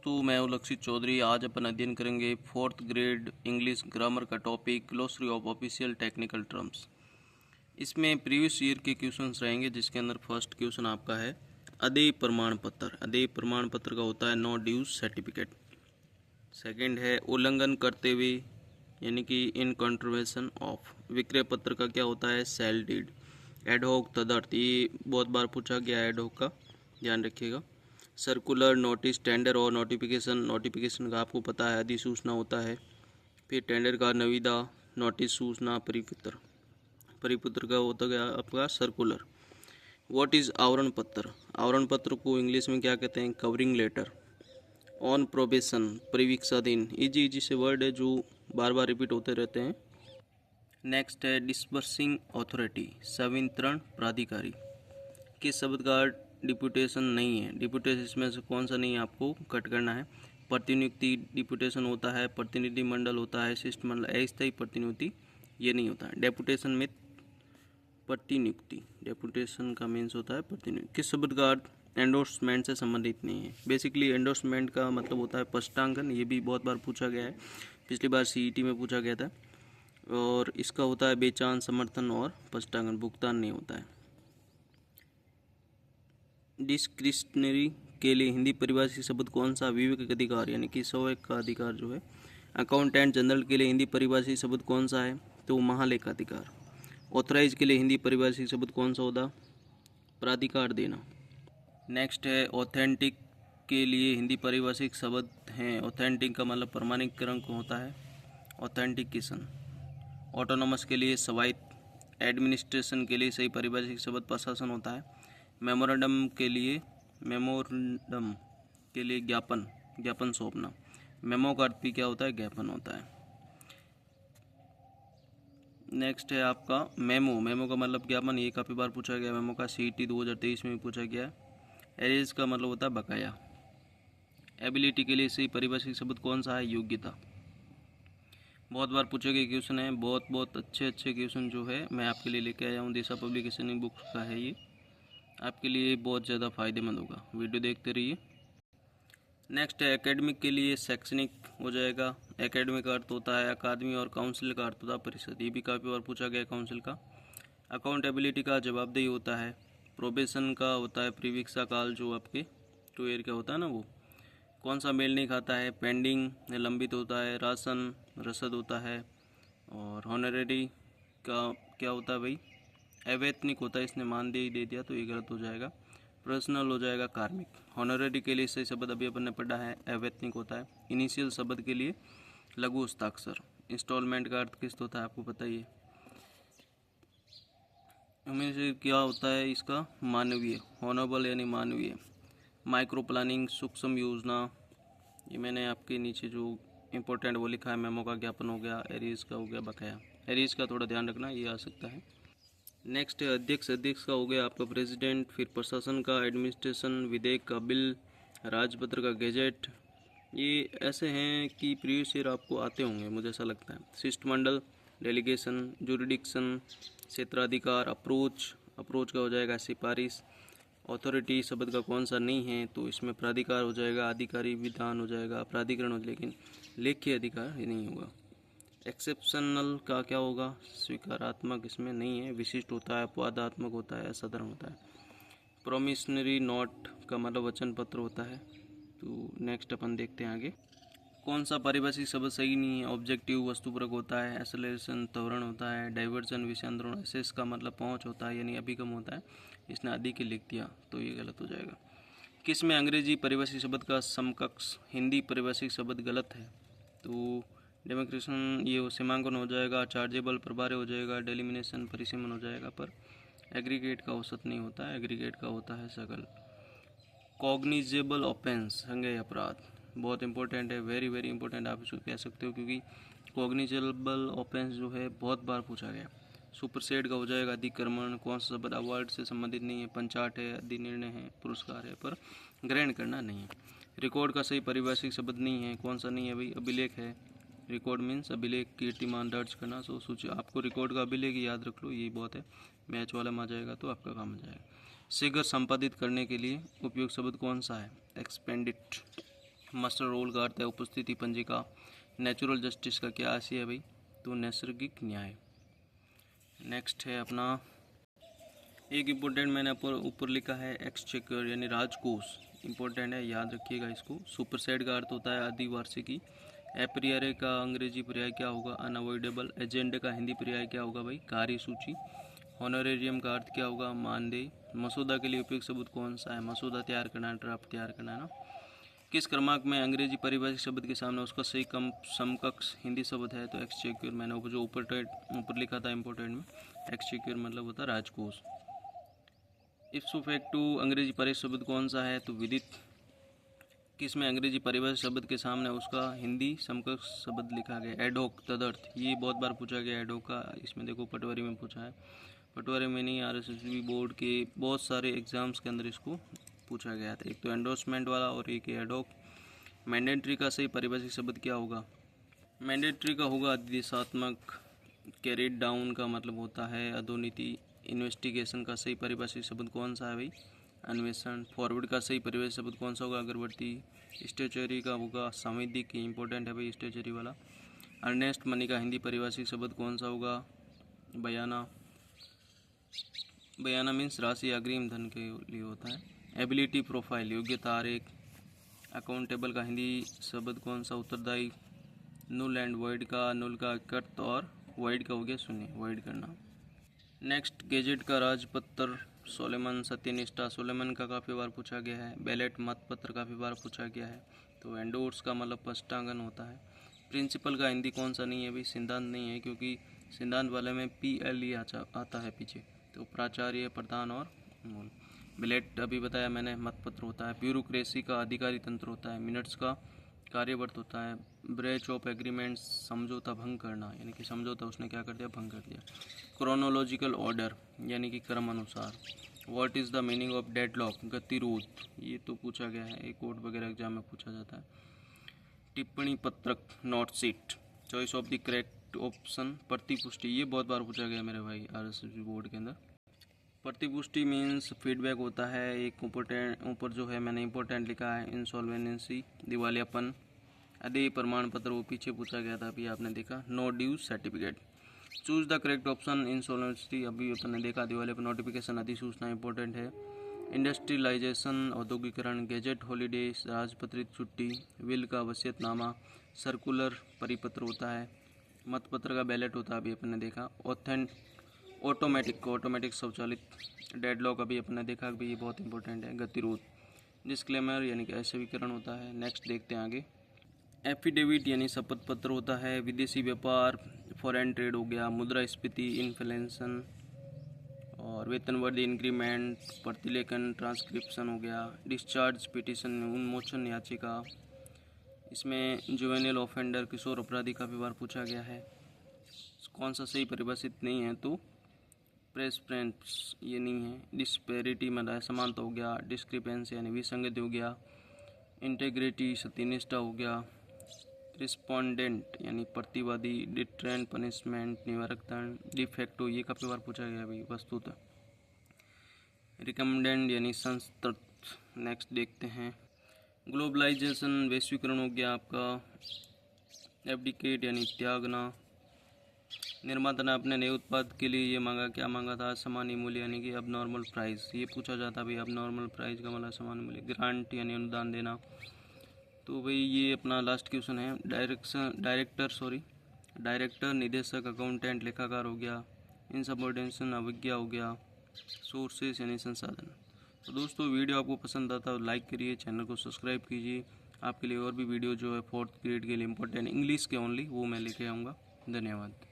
दोस्तों, मैं हूं लक्षित चौधरी। आज अपन अध्ययन करेंगे 4th ग्रेड इंग्लिश ग्रामर का topic glossary of official technical terms. इसमें प्रीवियस ईयर के क्वेश्चंस रहेंगे, जिसके अंदर फर्स्ट क्वेश्चन आपका है अदेय प्रमाण पत्र। अदेय प्रमाण पत्र का होता है नो ड्यूज सर्टिफिकेट। सेकंड है उल्लंघन करते हुए, यानी कि इन कॉन्ट्रवेंशन ऑफ। विक्रय पत्र का क्या होता है सेल डीड। एडहॉक तदर्थ, ये बहुत बार पूछा गया है, एडहॉक का ध्यान रखिएगा। सर्कुलर, नोटिस, टेंडर और नोटिफिकेशन। नोटिफिकेशन का आपको पता है अधिसूचना होता है। फिर टेंडर का निविदा, नोटिस, सूचना, परिपत्र। परिपत्र का होता गया आपका सर्कुलर। व्हाट इज़ आवरण पत्र। आवरण पत्र को इंग्लिश में क्या कहते हैं कवरिंग लेटर। ऑन प्रोबेशन, परिवीक्षाधीन। इजी से वर्ड है जो बार बार रिपीट होते रहते हैं। नेक्स्ट है डिस्बर्सिंग अथॉरिटी, संवितरण प्राधिकारी। किस शब्द का डिप्यूटेशन नहीं है। डिप्यूटेशन इसमें से कौन सा नहीं है, आपको कट करना है। प्रतिनियुक्ति डिप्यूटेशन होता है, प्रतिनिधि मंडल होता है, शिष्टमंडल। अस्थायी प्रतिनियुक्ति ये नहीं होता है। डेपुटेशन में प्रतिनियुक्ति, डेपुटेशन का मीन्स होता है प्रतिनियुक्ति। किस शब्द का एंडोर्समेंट से संबंधित नहीं है। बेसिकली एंडोर्समेंट का मतलब होता है स्पष्टांकन। ये भी बहुत बार पूछा गया है, पिछली बार सीईटी में पूछा गया था। और इसका होता है बेचान, समर्थन और स्पष्टांकन, भुगतान नहीं होता है। डिस्क्रिशनरी के लिए हिंदी परिभाषित शब्द कौन सा। विवेक अधिकार, यानी कि स्वयं का अधिकार जो है। अकाउंटेंट जनरल के लिए हिंदी परिभाषित शब्द कौन सा है, तो महालेखाधिकार। ऑथराइज के लिए हिंदी परिभाषित शब्द कौन सा होता, प्राधिकार देना। नेक्स्ट है ऑथेंटिक के लिए हिंदी परिभाषित शब्द हैं। ऑथेंटिक का मतलब प्रमाणीकरण को होता है ऑथेंटिकेशन। ऑटोनोमस के लिए स्वायत्त। एडमिनिस्ट्रेशन के लिए सही परिभाषित शब्द प्रशासन होता है। मेमोरेंडम के लिए ज्ञापन, ज्ञापन सौंपना। मेमो का अर्थ भी क्या होता है, ज्ञापन होता है। नेक्स्ट है आपका मेमो। मेमो का मतलब ज्ञापन, ये काफ़ी बार पूछा गया। मेमो का सीईटी 2023 में भी पूछा गया। एरेज का मतलब होता है बकाया। एबिलिटी के लिए सही परिभाषित शब्द कौन सा है, योग्यता। बहुत बार पूछे गए क्वेश्चन है, बहुत अच्छे क्वेश्चन जो है मैं आपके लिए लेके आया हूँ। दिशा पब्लिकेशन बुक का है, ये आपके लिए बहुत ज़्यादा फायदेमंद होगा। वीडियो देखते रहिए। नेक्स्ट है एकेडमिक के लिए शैक्षणिक हो जाएगा। एकेडमिक का अर्थ होता है अकादमी और काउंसिल का अर्थ होता है परिषद। ये भी काफ़ी बार पूछा गया काउंसिल का। अकाउंटेबिलिटी का जवाबदेही होता है। प्रोबेशन का होता है प्रतीक्षा काल, जो आपके 2 ईयर का होता है ना, वो कौन सा मेल नहीं खाता है। पेंडिंग लंबित होता है। राशन रसद होता है। और हॉनरेरी का क्या होता है भाई, अवैतनिक होता है। इसने मानदेय दे दिया तो ये गलत हो जाएगा। प्रोफेशनल हो जाएगा कार्मिक। हॉनरेरी के लिए सही शब्द अभी अपन ने पढ़ा है अवैतनिक होता है। इनिशियल शब्द के लिए लघु हस्ताक्षर। इंस्टॉलमेंट का अर्थ किस्त होता है, आपको पता ही है। उनमें से क्या होता है इसका, मानवीय, हॉनरेबल यानी मानवीय। माइक्रो प्लानिंग, सूक्ष्म योजना। ये मैंने आपके नीचे जो इम्पोर्टेंट वो लिखा है। मेमो का ज्ञापन हो गया। एरीज का हो गया बकाया। एरीज का थोड़ा ध्यान रखना, ये आ सकता है। नेक्स्ट है अध्यक्ष। अध्यक्ष का हो गया आपका प्रेसिडेंट। फिर प्रशासन का एडमिनिस्ट्रेशन, विधेयक का बिल, राजपत्र का गेजेट। ये ऐसे हैं कि प्रीवियस ईयर आपको आते होंगे, मुझे ऐसा लगता है। शिष्टमंडल, डेलीगेशन, जुरिडिक्शन, क्षेत्राधिकार, अप्रोच। अप्रोच का हो जाएगा सिफारिश। अथॉरिटी शब्द का कौन सा नहीं है, तो इसमें प्राधिकार हो जाएगा। अधिकारी विधान हो जाएगा, प्राधिकरण हो, लेकिन लेख्य अधिकार ये नहीं होगा। एक्सेप्शनल का क्या होगा, स्वीकारात्मक इसमें नहीं है। विशिष्ट होता है, अपवादात्मक होता है, असाधारण होता है। प्रोमिशनरी नोट का मतलब वचन पत्र होता है। तो नेक्स्ट अपन देखते हैं आगे। कौन सा पारिभाषिक शब्द सही नहीं है। ऑब्जेक्टिव वस्तुपरक होता है। एसोलेशन त्वरण होता है। डाइवर्जन विषयांतरण। एसेस का मतलब पहुंच होता है, यानी अभिगम होता है। इसने आदि के लिख दिया तो ये गलत हो जाएगा। किस में अंग्रेजी परिभाषिक शब्द का समकक्ष हिंदी परिभाषिक शब्द गलत है, तो डेमोक्रेशन ये सीमांकन हो जाएगा। चार्जेबल प्रभार्य हो जाएगा। डेलिमिनेशन परिसीमन हो जाएगा। पर एग्रीगेट का औसत नहीं होता है, एग्रीगेट का होता है सकल। कॉग्निजेबल ऑफेंस, संज्ञेय अपराध, बहुत इंपॉर्टेंट है, वेरी इंपॉर्टेंट आप इसको कह सकते हो, क्योंकि कॉग्निजेबल ऑफेंस जो है बहुत बार पूछा गया। सुपरसेड का हो जाएगा अधिक्रमण। कौन सा शब्द अवार्ड से संबंधित नहीं है, पंचाट है, अधिनिर्णय है, पुरस्कार है, पर ग्रहण करना नहीं है। रिकॉर्ड का सही पारिभाषिक शब्द नहीं है, कौन सा नहीं है भाई, अभिलेख है। रिकॉर्ड मीन्स अभिलेख, कीर्तिमान दर्ज करना। सो सूची, आपको रिकॉर्ड का अभिलेख याद रख लो, यही बहुत है। मैच वाला में आ जाएगा तो आपका काम हो जाएगा। शीघ्र संपादित करने के लिए उपयोग शब्द कौन सा है, एक्सपेंडिट। मस्टर रोल का अर्थ है उपस्थिति पंजिका। नेचुरल जस्टिस का क्या आशय है भाई, तो नैसर्गिक न्याय। नेक्स्ट है अपना एक इम्पोर्टेंट मैंने ऊपर लिखा है एक्सचेकर यानी राजकोष, इम्पोर्टेंट है, याद रखिएगा इसको। सुपरसेड का अर्थ होता है अधिवार्षिकी। एप्रियरे का अंग्रेजी पर्याय क्या होगा, अनअवॉइडेबल। एजेंडे का हिंदी पर्याय क्या होगा भाई, कार्यसूची। हॉनरेरियम का अर्थ क्या होगा, मानदेय। मसौदा के लिए उपयुक्त शब्द कौन सा है, मसौदा तैयार करना, ड्राफ्ट तैयार करना है ना। किस क्रमांक में अंग्रेजी परिभाषित शब्द के सामने उसका सही कम समकक्ष हिंदी शब्द है, तो एक्सचेक्योर। मैंने जो ऊपर लिखा था इम्पोर्टेंट में, एक्सचेक्योर मतलब होता है राजकोष। इफ्सो फैक्टो अंग्रेजी परिभाषित शब्द कौन सा है, तो विदित। किस में अंग्रेजी परिभाषित शब्द के सामने उसका हिंदी समकक्ष शब्द लिखा गया, एडोक, तदर्थ। ये बहुत बार पूछा गया एडोक का, इसमें देखो पटवारी में पूछा है, पटवारी में नहीं, RSSB बोर्ड के बहुत सारे एग्जाम्स के अंदर इसको पूछा गया था। एक तो एंडोर्समेंट वाला और एक एडोक। मैंडेटरी का सही परिभाषित शब्द क्या होगा, मैंडेटरी का होगा आदेशात्मक। कैरिड डाउन का मतलब होता है अधोनीति। इन्वेस्टिगेशन का सही परिभाषित शब्द कौन सा है भाई, अन्वेषण। फॉरवर्ड का सही परिभाषित शब्द कौन सा होगा, अगरबत्ती। स्टेचरी का होगा संविधिक, इंपॉर्टेंट है भाई स्टेचरी वाला। अर्नेस्ट मनी का हिंदी परिभाषित शब्द कौन सा होगा, बयाना। बयाना मीन्स राशि अग्रिम धन के लिए होता है। एबिलिटी प्रोफाइल, योग्यता आरेख। अकाउंटेबल का हिंदी शब्द कौन सा, उत्तरदायी। नुल एंड वॉइड का, नुल का कर्त और वॉइड का हो गया शून्य, वॉइड करना। नेक्स्ट गेजेट का राजपत्र, सोलेमन। सत्यनिष्ठा, सोलेमन का काफ़ी बार पूछा गया है। बैलेट मतपत्र काफ़ी बार पूछा गया है। तो एंडोर्स का मतलब पष्टांगन होता है। प्रिंसिपल का हिंदी कौन सा नहीं है भाई, सिद्धांत नहीं है, क्योंकि सिद्धांत वाले में PLE आता है पीछे। तो प्राचार्य, प्रधान और मूल। बैलेट अभी बताया मैंने, मतपत्र होता है। ब्यूरोक्रेसी का अधिकारी तंत्र होता है। मिनट्स का कार्यवर्त होता है। ब्रेच ऑफ एग्रीमेंट्स, समझौता भंग करना, यानी कि समझौता उसने क्या कर दिया, भंग कर दिया। क्रोनोलॉजिकल ऑर्डर यानी कि क्रम अनुसार। What is the meaning of deadlock, गतिरोध, ये तो पूछा गया है, एक कोर्ट वगैरह एग्जाम में पूछा जाता है। टिप्पणी पत्रक, note sheet. Choice of the correct option, प्रतिपुष्टि, ये बहुत बार पूछा गया मेरे भाई RSSB बोर्ड के अंदर। प्रतिपुष्टि मीन्स फीडबैक होता है। एक ऊपर जो है मैंने इंपॉर्टेंट लिखा है, इंसॉल्वेंसी, दिवालियापन। अदेय प्रमाण पत्र, वो पीछे पूछा गया था, अभी आपने देखा। No dues certificate. Choose the correct option, insolvency, अभी अपने देखा। दिवालियापन, नोटिफिकेशन, अधिसूचना इंपॉर्टेंट है। इंडस्ट्रियलाइजेशन, औद्योगिकरण। गेजेट, हॉलीडे, राजपत्रित छुट्टी। विल का वसीयतनामा। सर्कुलर, परिपत्र होता है। मतपत्र का बैलेट होता है, अभी अपने देखा। ऑटोमेटिक स्वचालित। डेडलॉक अभी अपने देखा कि ये बहुत इंपॉर्टेंट है। गतिरोध। डिस्क्लेमर यानी कि असवीकरण होता है। नेक्स्ट देखते हैं आगे। एफिडेविट यानी शपथ पत्र होता है। विदेशी व्यापार, फॉरेन ट्रेड हो गया। मुद्रास्फीति, इन्फ्लेशन और वेतनवृद्धि, इंक्रीमेंट, प्रतिलेखन, ट्रांसक्रिप्शन हो गया। डिस्चार्ज पिटीशन, उन्मोचन याचिका। इसमें जुवेनियल ऑफेंडर, किशोर अपराधी काफ़ी बार पूछा गया है। कौन सा सही परिभाषित नहीं है, तो प्रेफरेंस, ये नहीं है। डिस्पैरिटी मतलब असमानता हो गया। डिस्क्रिपेंसी यानी विसंगति हो गया। इंटेग्रिटी, सत्यनिष्ठा हो गया। रिस्पोंडेंट यानी प्रतिवादी। Deterrent, punishment, निवारकता। डिफेक्टो, ये काफ़ी बार पूछा गया भाई वस्तुतः। रिकमेंडेंट यानी संस्तृत। नेक्स्ट देखते हैं। ग्लोबलाइजेशन, वैश्वीकरण हो गया आपका। एब्डिकेट यानी त्यागना। निर्माता ने अपने नए उत्पाद के लिए ये मांगा, क्या मांगा था, सामान्य मूल्य यानी कि अब नॉर्मल प्राइस। ये पूछा जाता है भाई, अब नॉर्मल प्राइस का मतलब सामान्य मूल्य। ग्रांट यानी अनुदान देना। तो भाई ये अपना लास्ट क्वेश्चन है। डायरेक्टर, निदेशक, अकाउंटेंट, लेखाकार हो गया। इनसबऑर्डिनेशन, अवज्ञा हो गया। सोर्सेस यानी संसाधन। तो दोस्तों वीडियो आपको पसंद आता है लाइक करिए, चैनल को सब्सक्राइब कीजिए। आपके लिए और भी वीडियो जो है 4th ग्रेड के लिए इंपॉर्टेंट इंग्लिश के ओनली, वो मैं लेके आऊँगा। धन्यवाद।